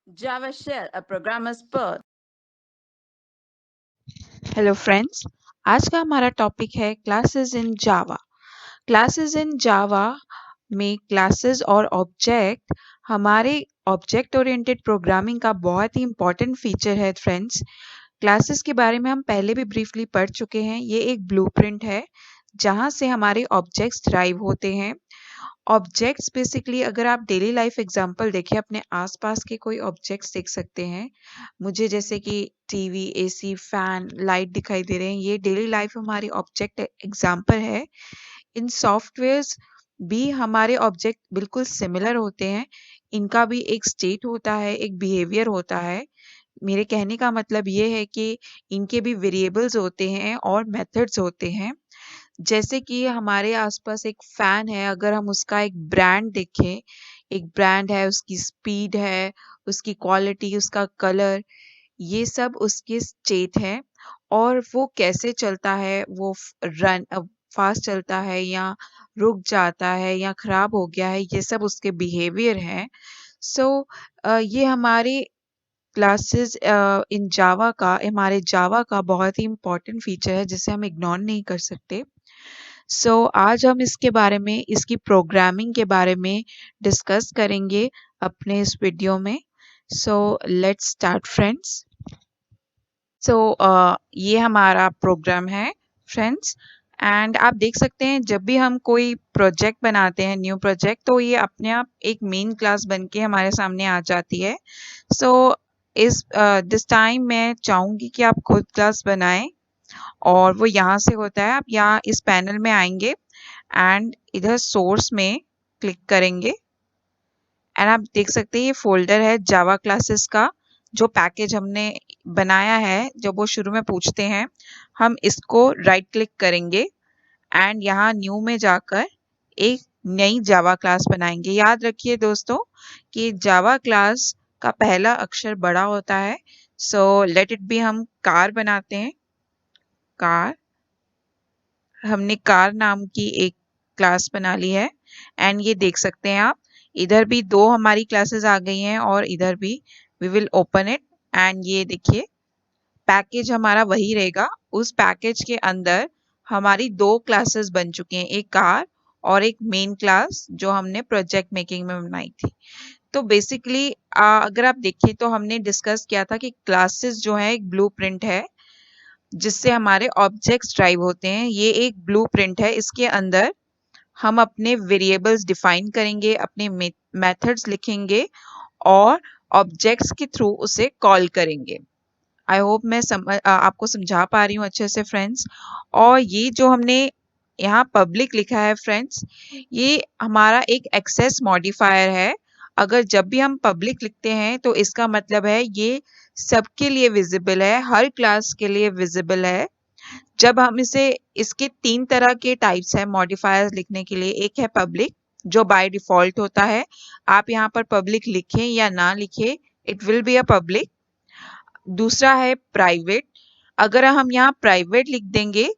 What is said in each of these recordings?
Java Shell, a programmer's birth. Hello friends, आज का हमारा टॉपिक है classes in Java. Classes in जावा में क्लासेस और ऑब्जेक्ट हमारे ऑब्जेक्ट ओरिएंटेड प्रोग्रामिंग का बहुत ही इम्पॉर्टेंट फीचर है फ्रेंड्स। क्लासेस के बारे में हम पहले भी ब्रीफली पढ़ चुके हैं। ये एक ब्लूप्रिंट है जहाँ से हमारे ऑब्जेक्ट्स ड्राइव होते हैं। ऑब्जेक्ट्स बेसिकली अगर आप डेली लाइफ एग्जांपल देखें, अपने आसपास के कोई ऑब्जेक्ट्स देख सकते हैं। मुझे जैसे कि टीवी, एसी, फैन, लाइट दिखाई दे रहे हैं। ये डेली लाइफ हमारी ऑब्जेक्ट एग्जांपल है। इन सॉफ्टवेयर्स भी हमारे ऑब्जेक्ट बिल्कुल सिमिलर होते हैं। इनका भी एक स्टेट होता है, एक बिहेवियर होता है। मेरे कहने का मतलब ये है कि इनके भी वेरिएबल्स होते हैं और मेथड्स होते हैं। जैसे कि हमारे आसपास एक फैन है, अगर हम उसका एक ब्रांड देखें, एक ब्रांड है, उसकी स्पीड है, उसकी क्वालिटी, उसका कलर, ये सब उसकी स्टेट है। और वो कैसे चलता है, वो फास्ट चलता है या रुक जाता है या खराब हो गया है, ये सब उसके बिहेवियर हैं। सो ये हमारे क्लासेस इन जावा का, हमारे जावा का बहुत ही इम्पोर्टेंट फीचर है जिसे हम इग्नोर नहीं कर सकते। आज हम इसके बारे में, इसकी प्रोग्रामिंग के बारे में डिस्कस करेंगे अपने इस वीडियो में। Let's start friends. ये हमारा प्रोग्राम है फ्रेंड्स। एंड आप देख सकते हैं, जब भी हम कोई प्रोजेक्ट बनाते हैं, न्यू प्रोजेक्ट, तो ये अपने आप एक मेन क्लास बन के हमारे सामने आ जाती है। सो इस दिस टाइम मैं चाहूँगी कि आप खुद क्लास बनाएं, और वो यहाँ से होता है। आप यहाँ इस पैनल में आएंगे एंड इधर सोर्स में क्लिक करेंगे एंड आप देख सकते हैं ये फोल्डर है जावा क्लासेस का। जो पैकेज हमने बनाया है, जब वो शुरू में पूछते हैं, हम इसको राइट क्लिक करेंगे एंड यहाँ न्यू में जाकर एक नई जावा क्लास बनाएंगे। याद रखिए दोस्तों कि जावा क्लास का पहला अक्षर बड़ा होता है। लेट इट बी, हम कार बनाते हैं। कार, हमने कार नाम की एक क्लास बना ली है। एंड ये देख सकते हैं आप, इधर भी दो हमारी क्लासेस आ गई हैं और इधर भी। We will open it and ये देखिए, पैकेज हमारा वही रहेगा। उस पैकेज के अंदर हमारी दो क्लासेस बन चुकी हैं, एक कार और एक मेन क्लास जो हमने प्रोजेक्ट मेकिंग में बनाई थी। तो बेसिकली अगर आप देखिए तो हमने डिस्कस किया था कि क्लासेस जो है एक ब्लूप्रिंट है जिससे हमारे ऑब्जेक्ट्स ड्राइव होते हैं। ये एक ब्लूप्रिंट है, इसके अंदर हम अपने वेरिएबल्स डिफाइन करेंगे, अपने मेथड्स लिखेंगे और ऑब्जेक्ट्स के थ्रू उसे कॉल करेंगे। आई होप मैं आपको समझा पा रही हूँ अच्छे से फ्रेंड्स। और ये जो हमने यहाँ पब्लिक लिखा है फ्रेंड्स, ये हमारा एक एक्सेस मॉडिफायर है। अगर जब भी हम पब्लिक लिखते हैं तो इसका मतलब है ये सबके लिए विजिबल है, हर क्लास के लिए विजिबल है। जब हम इसे, इसके तीन तरह के टाइप्स हैं मॉडिफायर्स लिखने के लिए। एक है पब्लिक, जो बाय डिफॉल्ट होता है। आप यहाँ पर पब्लिक लिखें या ना लिखें, it will be a public. दूसरा है प्राइवेट। अगर हम यहाँ प्राइवेट लिख देंगे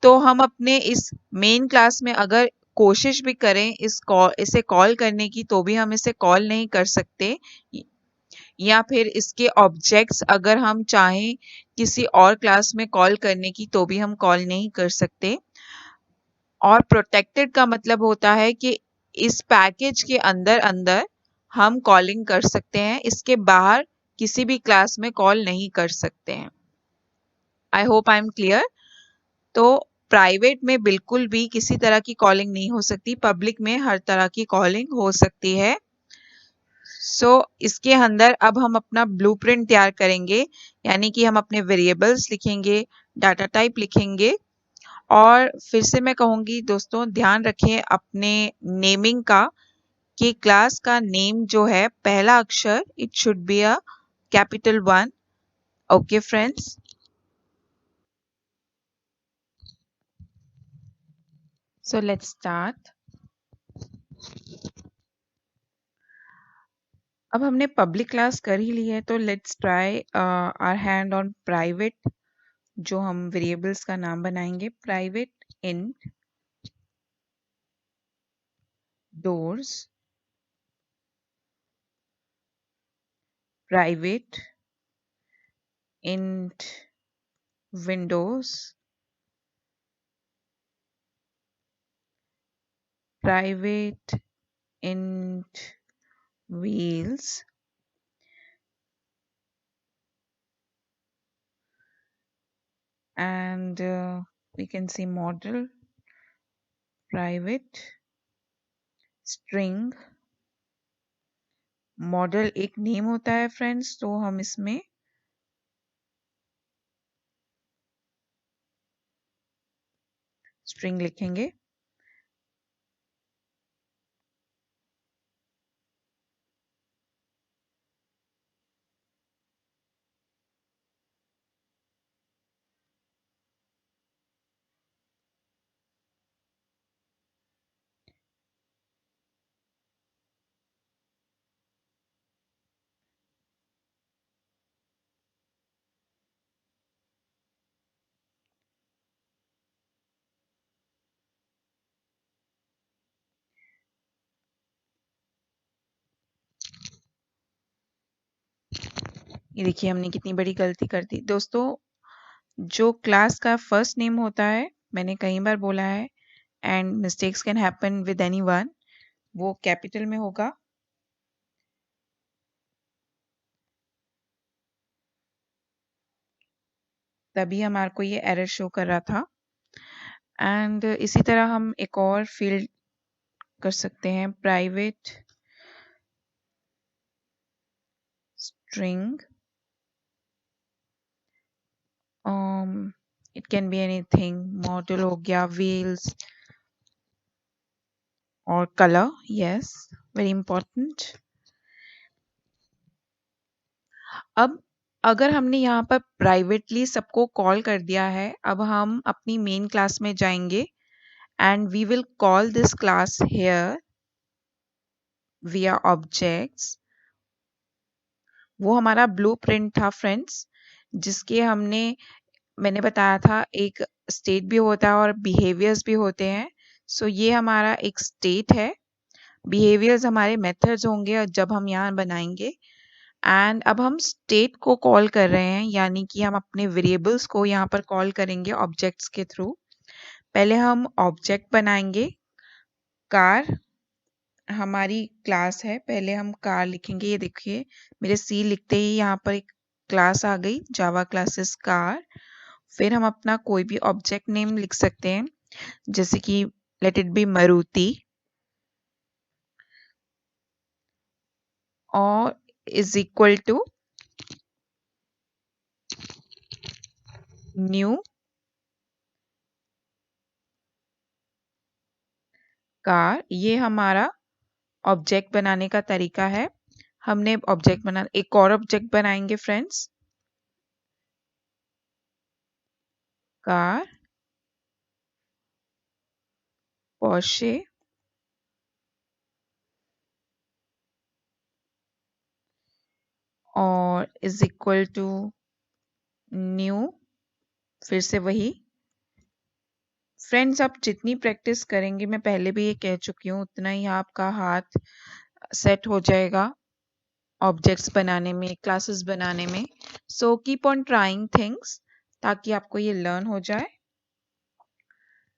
तो हम अपने इस मेन क्लास में अगर कोशिश भी करें इसे कॉल करने की, तो भी हम इसे कॉल नहीं कर सकते। या फिर इसके ऑब्जेक्ट्स अगर हम चाहें किसी और क्लास में कॉल करने की, तो भी हम कॉल नहीं कर सकते। और प्रोटेक्टेड का मतलब होता है कि इस पैकेज के अंदर अंदर हम कॉलिंग कर सकते हैं, इसके बाहर किसी भी क्लास में कॉल नहीं कर सकते हैं। I hope I am clear. तो प्राइवेट में बिल्कुल भी किसी तरह की कॉलिंग नहीं हो सकती, पब्लिक में हर तरह की कॉलिंग हो सकती है। इसके अंदर अब हम अपना ब्लूप्रिंट तैयार करेंगे, यानी कि हम अपने वेरिएबल्स लिखेंगे, डाटा टाइप लिखेंगे। और फिर से मैं कहूँगी दोस्तों, ध्यान रखें अपने नेमिंग का, कि क्लास का नेम जो है पहला अक्षर it should be a capital 1। Okay friends. Let's start. अब हमने पब्लिक क्लास कर ही ली है, तो let's try our hand on private, जो हम वेरिएबल्स का नाम बनाएंगे। Private int doors, private int windows, private int wheels, and we can see model private string. Model एक नेम होता है फ्रेंड्स, तो हम इसमें स्ट्रिंग लिखेंगे। ये देखिए हमने कितनी बड़ी गलती कर दी दोस्तों। जो क्लास का फर्स्ट नेम होता है, मैंने कई बार बोला है, and mistakes can happen with anyone, वो कैपिटल में होगा। तभी हमारे को ये एरर शो कर रहा था। एंड इसी तरह हम एक और फील्ड कर सकते हैं, private string. It can be anything, model हो गया, व्हील्स और कलर, यस, वेरी इंपॉर्टेंट। अब अगर हमने यहाँ पर प्राइवेटली सबको कॉल कर दिया है, अब हम अपनी मेन क्लास में जाएंगे and we will call this class here via objects. वो हमारा ब्लूप्रिंट था फ्रेंड्स, जिसके मैंने बताया था एक स्टेट भी होता है और बिहेवियर्स भी होते हैं। सो ये हमारा एक स्टेट है, बिहेवियर्स हमारे मेथड्स होंगे जब हम यहाँ बनाएंगे। एंड अब हम स्टेट को कॉल कर रहे हैं, यानी कि हम अपने वेरिएबल्स को यहाँ पर कॉल करेंगे ऑब्जेक्ट्स के थ्रू। पहले हम ऑब्जेक्ट बनाएंगे, कार हमारी क्लास है, पहले हम कार लिखेंगे। ये देखिए मेरे सी लिखते ही यहाँ पर एक क्लास आ गई, जावा क्लासेस कार। फिर हम अपना कोई भी ऑब्जेक्ट नेम लिख सकते हैं, जैसे कि लेट इट बी मारुति, और is equal to new car. ये हमारा ऑब्जेक्ट बनाने का तरीका है। हमने ऑब्जेक्ट बना, एक और ऑब्जेक्ट बनाएंगे फ्रेंड्स, कार पोर्शे, और इज इक्वल टू न्यू, फिर से वही। फ्रेंड्स आप जितनी प्रैक्टिस करेंगे, मैं पहले भी ये कह चुकी हूँ, उतना ही आपका हाथ सेट हो जाएगा ऑब्जेक्ट्स बनाने में, क्लासेस बनाने में। So keep on trying things ताकि आपको ये लर्न हो जाए।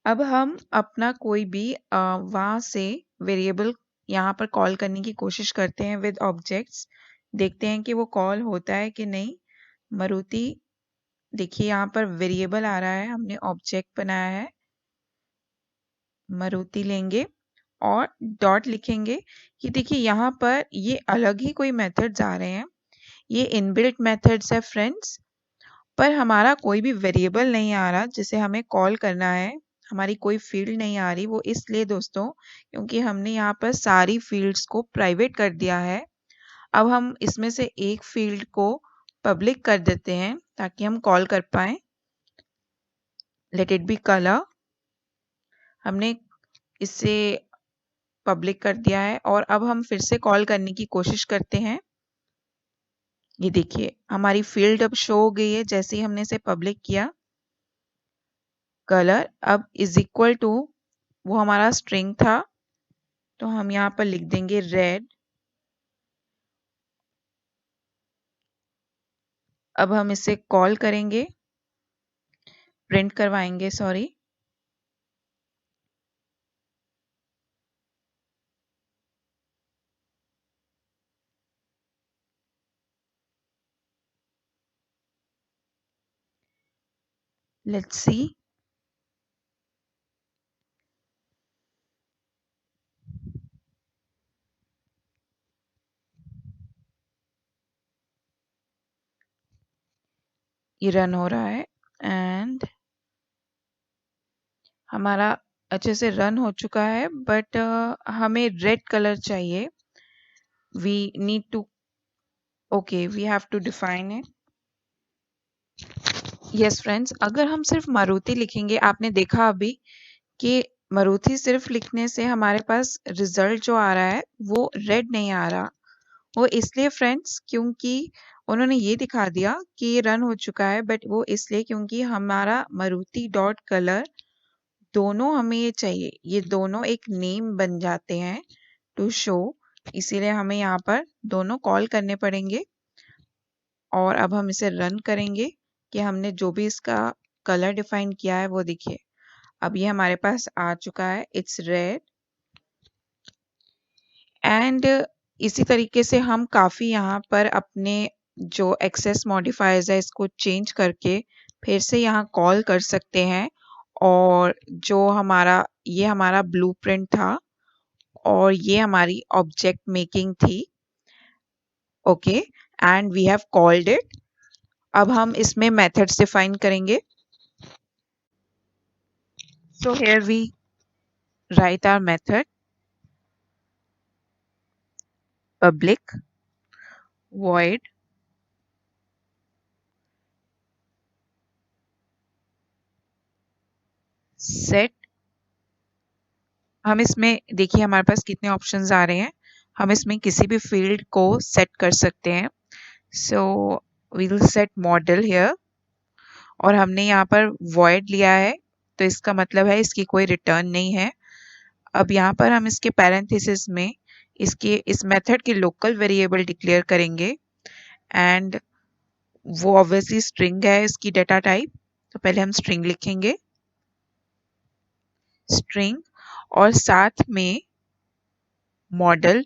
अब हम अपना कोई भी वहाँ से वेरिएबल यहाँ पर कॉल करने की कोशिश करते हैं विद ऑब्जेक्ट्स, देखते हैं कि वो कॉल होता है कि नहीं। मारुति, देखिए यहाँ पर वेरिएबल आ रहा है, हमने ऑब्जेक्ट बनाया है, मारुति लेंगे और डॉट लिखेंगे कि देखिए यहाँ पर ये अलग ही कोई मेथड्स आ रहे हैं, ये इनबिल्ट मेथड्स है फ्रेंड्स, पर हमारा कोई भी वेरिएबल नहीं आ रहा जिसे हमें कॉल करना है, हमारी कोई फील्ड नहीं आ रही। वो इसलिए दोस्तों क्योंकि हमने यहाँ पर सारी फील्ड्स को प्राइवेट कर दिया है। अब हम इसमें से एक फील्ड को पब्लिक कर देते हैं ताकि हम कॉल कर पाए। लेट इट बी कलर, हमने इसे पब्लिक कर दिया है और अब हम फिर से कॉल करने की कोशिश करते हैं। ये देखिए हमारी फील्ड अब शो हो गई है जैसे ही हमने इसे पब्लिक किया। कलर अब इज इक्वल टू, वो हमारा स्ट्रिंग था तो हम यहाँ पर लिख देंगे रेड, अब हम इसे कॉल करेंगे, प्रिंट करवाएंगे, सॉरी। Let's see. ये रन हो रहा है एंड हमारा अच्छे से रन हो चुका है, बट हमें रेड कलर चाहिए। We need to, okay, we have to define it. Yes friends, अगर हम सिर्फ मारुति लिखेंगे, आपने देखा अभी कि मारुति सिर्फ लिखने से हमारे पास रिजल्ट जो आ रहा है वो रेड नहीं आ रहा। वो इसलिए फ्रेंड्स क्योंकि उन्होंने ये दिखा दिया कि ये रन हो चुका है, बट वो इसलिए क्योंकि हमारा मारुति डॉट कलर दोनों हमें ये चाहिए, ये दोनों एक नेम बन जाते हैं टू शो, इसीलिए हमें यहाँ पर दोनों कॉल करने पड़ेंगे। और अब हम इसे रन करेंगे कि हमने जो भी इसका कलर डिफाइन किया है वो दिखे। अब ये हमारे पास आ चुका है, इट्स रेड। एंड इसी तरीके से हम काफ़ी यहाँ पर अपने जो एक्सेस मॉडिफायर्स है इसको चेंज करके फिर से यहाँ कॉल कर सकते हैं। और जो ये हमारा ब्लूप्रिंट था और ये हमारी ऑब्जेक्ट मेकिंग थी। Okay, and we have called it. अब हम इसमें मेथड्स डिफाइन करेंगे। So here we write our method public void set। हम इसमें देखिए हमारे पास कितने ऑप्शंस आ रहे हैं, हम इसमें किसी भी फील्ड को सेट कर सकते हैं। So we will set model here और हमने यहाँ पर void लिया है तो इसका मतलब है इसकी कोई रिटर्न नहीं है। अब यहाँ पर हम इसके पैरेंथेसिस में इस मेथड के लोकल वेरिएबल डिक्लेयर करेंगे एंड वो ऑब्वियसली स्ट्रिंग है इसकी डेटा टाइप। तो पहले हम स्ट्रिंग लिखेंगे, स्ट्रिंग, और साथ में मॉडल।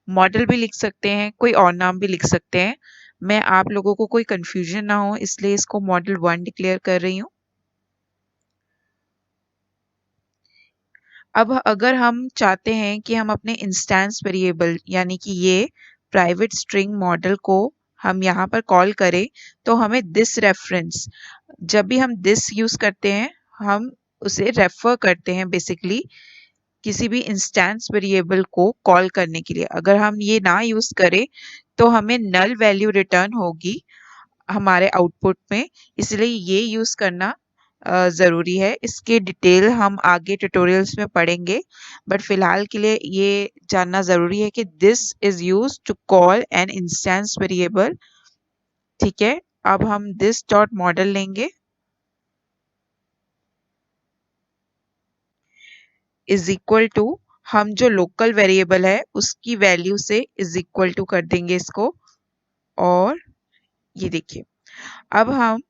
मॉडल भी लिख सकते हैं, कोई और नाम भी लिख सकते हैं। मैं आप लोगों को कोई कंफ्यूजन ना हो इसलिए इसको मॉडल 1 डिक्लेयर कर रही हूँ। अब अगर हम चाहते हैं कि हम अपने इंस्टेंस वेरिएबल यानी कि ये प्राइवेट स्ट्रिंग मॉडल को हम यहाँ पर कॉल करें तो हमें दिस रेफरेंस, जब भी हम दिस यूज करते हैं हम उसे रेफर करते हैं बेसिकली किसी भी इंस्टेंस वेरिएबल को कॉल करने के लिए। अगर हम ये ना यूज करें तो हमें नल वैल्यू रिटर्न होगी हमारे आउटपुट में, इसलिए ये यूज करना ज़रूरी है। इसके डिटेल हम आगे ट्यूटोरियल्स में पढ़ेंगे, बट फिलहाल के लिए ये जानना ज़रूरी है कि this is use to call an instance variable. ठीक है, अब हम दिस डॉट मॉडल लेंगे इज इक्वल टू, हम जो लोकल वेरिएबल है उसकी वैल्यू से इज इक्वल टू कर देंगे इसको। और ये देखिए अब हम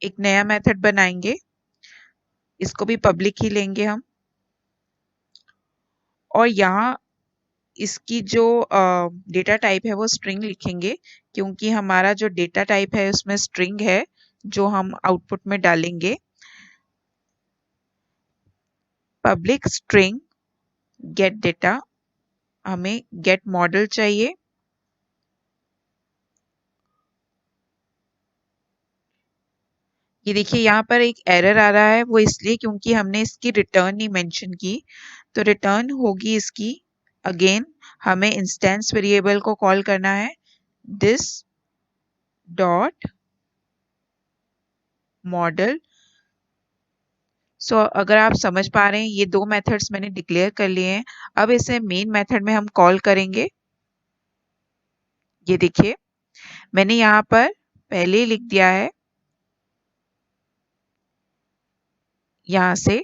एक नया मेथड बनाएंगे, इसको भी पब्लिक ही लेंगे हम। और यहाँ इसकी जो डेटा टाइप है वो स्ट्रिंग लिखेंगे क्योंकि हमारा जो डेटा टाइप है उसमें स्ट्रिंग है जो हम आउटपुट में डालेंगे। पब्लिक स्ट्रिंग गेट डेटा, हमें गेट मॉडल चाहिए। ये देखिए यहाँ पर एक एरर आ रहा है, वो इसलिए क्योंकि हमने इसकी रिटर्न नहीं मेंशन की। तो रिटर्न होगी इसकी, अगेन हमें इंस्टेंस वेरिएबल को कॉल करना है दिस डॉट मॉडल। सो अगर आप समझ पा रहे हैं ये दो मेथड्स मैंने डिक्लेयर कर लिए हैं। अब इसे मेन मेथड में हम कॉल करेंगे। ये देखिए मैंने यहाँ पर पहले ही लिख दिया है, यहाँ से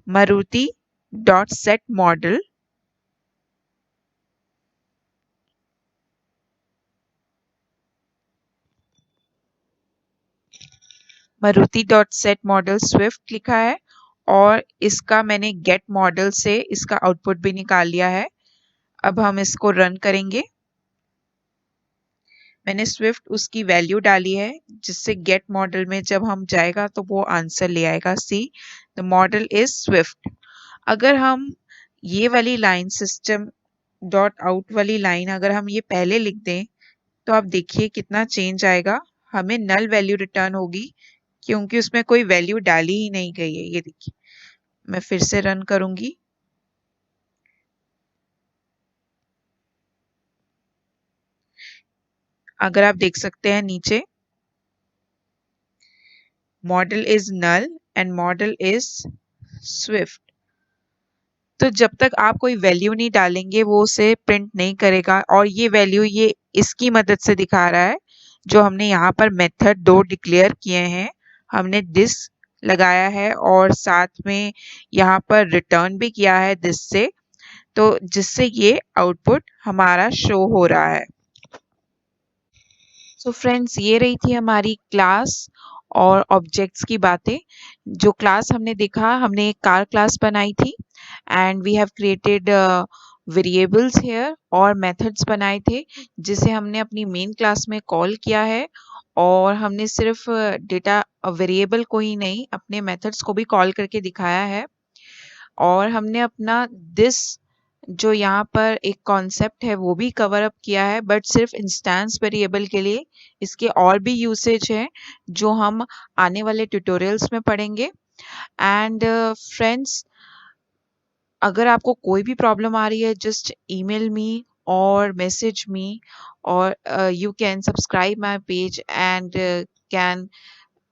Maruti dot set model Maruti dot set model Swift लिखा है और इसका मैंने गेट मॉडल से इसका आउटपुट भी निकाल लिया है। अब हम इसको रन करेंगे। मैंने स्विफ्ट उसकी वैल्यू डाली है जिससे गेट मॉडल में जब हम जाएगा तो वो आंसर ले आएगा see the model is Swift. अगर हम ये वाली लाइन सिस्टम डॉट आउट वाली लाइन अगर हम ये पहले लिख दें तो आप देखिए कितना चेंज आएगा। हमें नल वैल्यू रिटर्न होगी क्योंकि उसमें कोई वैल्यू डाली ही नहीं गई है। ये देखिए, मैं फिर से रन करूंगी। अगर आप देख सकते हैं नीचे model is null and model is swift. तो जब तक आप कोई वैल्यू नहीं डालेंगे वो उसे प्रिंट नहीं करेगा और ये वैल्यू ये इसकी मदद से दिखा रहा है जो हमने यहाँ पर मेथड 2 डिक्लेयर किए हैं। हमने दिस लगाया है और साथ में यहाँ पर रिटर्न भी किया है दिस से, तो जिससे ये आउटपुट हमारा शो हो रहा है। सो फ्रेंड्स, ये रही थी हमारी क्लास और ऑब्जेक्ट्स की बातें। जो क्लास हमने देखा, हमने एक कार क्लास बनाई थी and we have created variables here और मेथड्स बनाए थे जिसे हमने अपनी मेन क्लास में कॉल किया है और हमने सिर्फ डेटा वेरिएबल को ही नहीं अपने मेथड्स को भी कॉल करके दिखाया है। और हमने अपना दिस जो यहाँ पर एक कॉन्सेप्ट है वो भी कवर अप किया है, बट सिर्फ इंस्टेंस वेरिएबल के लिए। इसके और भी यूसेज हैं जो हम आने वाले ट्यूटोरियल्स में पढ़ेंगे। एंड फ्रेंड्स, अगर आपको कोई भी प्रॉब्लम आ रही है जस्ट ईमेल मी और मैसेज मी और you can subscribe my page and can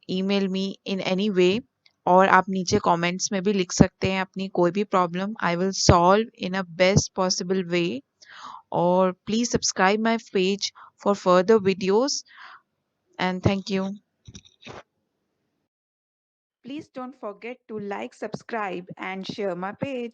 email me in any way. और आप नीचे कमेंट्स में भी लिख सकते हैं अपनी कोई भी problem. I will solve in a best possible way. और please subscribe my page for further videos and thank you. Please don't forget to like, subscribe, and share my page.